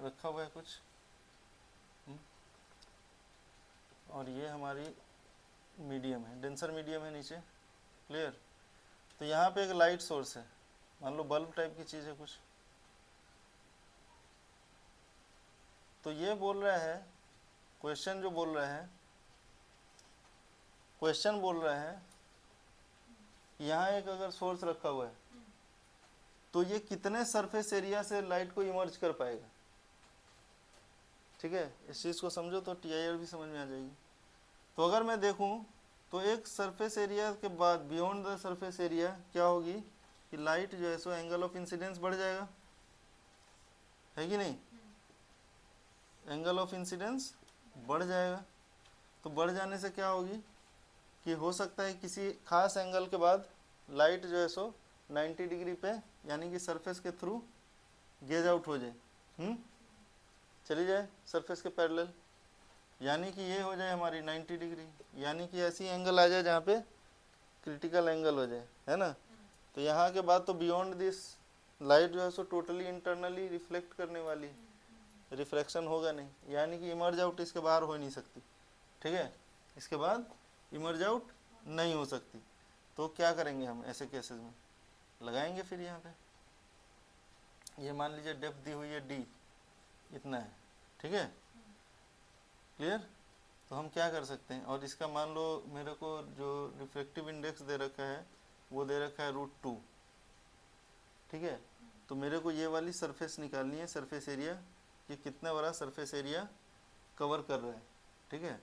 रखा हुआ है कुछ, और ये हमारी मीडियम है, डेंसर मीडियम है नीचे, क्लियर। तो यहाँ पे एक लाइट सोर्स है, मान लो बल्ब टाइप की चीज़ है कुछ। तो ये बोल रहा है, क्वेश्चन जो बोल रहा है, क्वेश्चन बोल रहा है यहाँ एक अगर सोर्स रखा हुआ है तो ये कितने सरफेस एरिया से लाइट को इमर्ज कर पाएगा। ठीक है, इस चीज़ को समझो तो टीआईआर भी समझ में आ जाएगी। तो अगर मैं देखूं तो एक सरफेस एरिया के बाद बियॉन्ड द सरफेस एरिया क्या होगी कि लाइट जो है सो एंगल ऑफ इंसिडेंस बढ़ जाएगा, है कि नहीं, एंगल ऑफ इंसिडेंस बढ़ जाएगा। तो बढ़ जाने से क्या होगी कि हो सकता है किसी खास एंगल के बाद लाइट जो है सो 90 डिग्री पे यानी कि सरफेस के थ्रू गेज आउट हो जाए, चली जाए सरफेस के पैरेलल, यानी कि ये हो जाए हमारी 90 डिग्री, यानी कि ऐसी एंगल आ जाए जहाँ पे क्रिटिकल एंगल हो जाए, है ना। तो यहाँ के बाद तो बियॉन्ड दिस लाइट जो है सो टोटली इंटरनली रिफ्लेक्ट करने वाली, रिफ्रैक्शन होगा नहीं, यानी कि इमर्ज आउट इसके बाहर हो नहीं सकती। ठीक है, इसके बाद इमर्ज आउट नहीं हो सकती। तो क्या करेंगे हम ऐसे केसेस में, लगाएंगे फिर यहाँ पे, ये मान लीजिए डेप्थ दी हुई है डी, इतना है, ठीक है, क्लियर। तो हम क्या कर सकते हैं, और इसका मान लो मेरे को जो रिफ्रैक्टिव इंडेक्स दे रखा है वो दे रखा है √2, ठीक है। तो मेरे को ये वाली सरफेस निकालनी है, सरफेस एरिया, कि कितना बड़ा सरफेस एरिया कवर कर रहा है, ठीक है।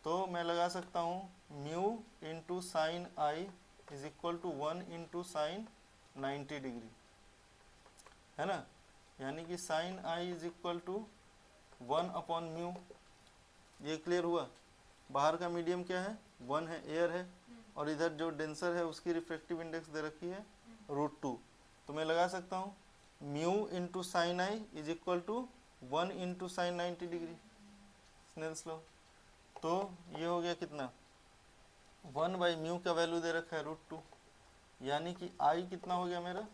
तो मैं लगा सकता हूँ mu into sine i is equal to 1 into sine 90 degree, है ना, यानी कि sine i is equal to 1 upon mu. ये क्लियर हुआ। बाहर का मीडियम क्या है, 1 है, एयर है, और इधर जो डेंसर है उसकी रिफ्रैक्टिव इंडेक्स दे रखी है √2। तो मैं लगा सकता हूँ mu into sine i is equal to 1 into sine 90 degree, Snell's law. तो ये हो गया कितना, 1/म्यू का वैल्यू दे रखा है √2, यानी कि आई कितना हो गया मेरा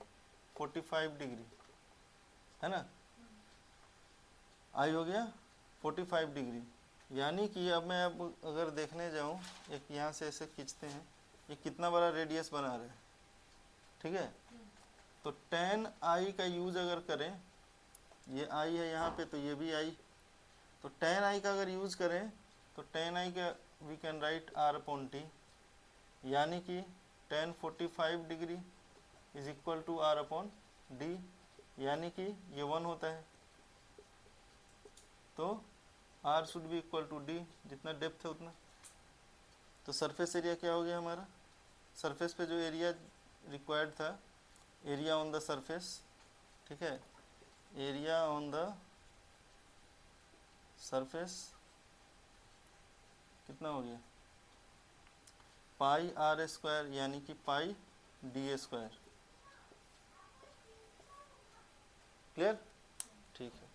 45 डिग्री, है ना, आई हो गया 45 डिग्री। यानी कि अब मैं अगर देखने जाऊं, एक यहाँ से ऐसे खींचते हैं, ये कितना बड़ा रेडियस बना रहा है, ठीक है। तो tan i का यूज अगर करें, ये i है यहाँ पे तो ये भी i, तो tan i का अगर यूज करें तो tan i का वी कैन राइट r/t, यानी कि tan 45 degree is equal to r/d, यानी कि ये 1 होता है। तो r should be equal to d, जितना डेप्थ है उतना। तो सरफेस एरिया क्या हो गया हमारा, सरफेस पे जो एरिया रिक्वायर्ड था, एरिया ऑन द सरफेस, ठीक है, एरिया ऑन द सरफेस कितना हो गया, πr², यानी कि πd²। क्लियर, ठीक है।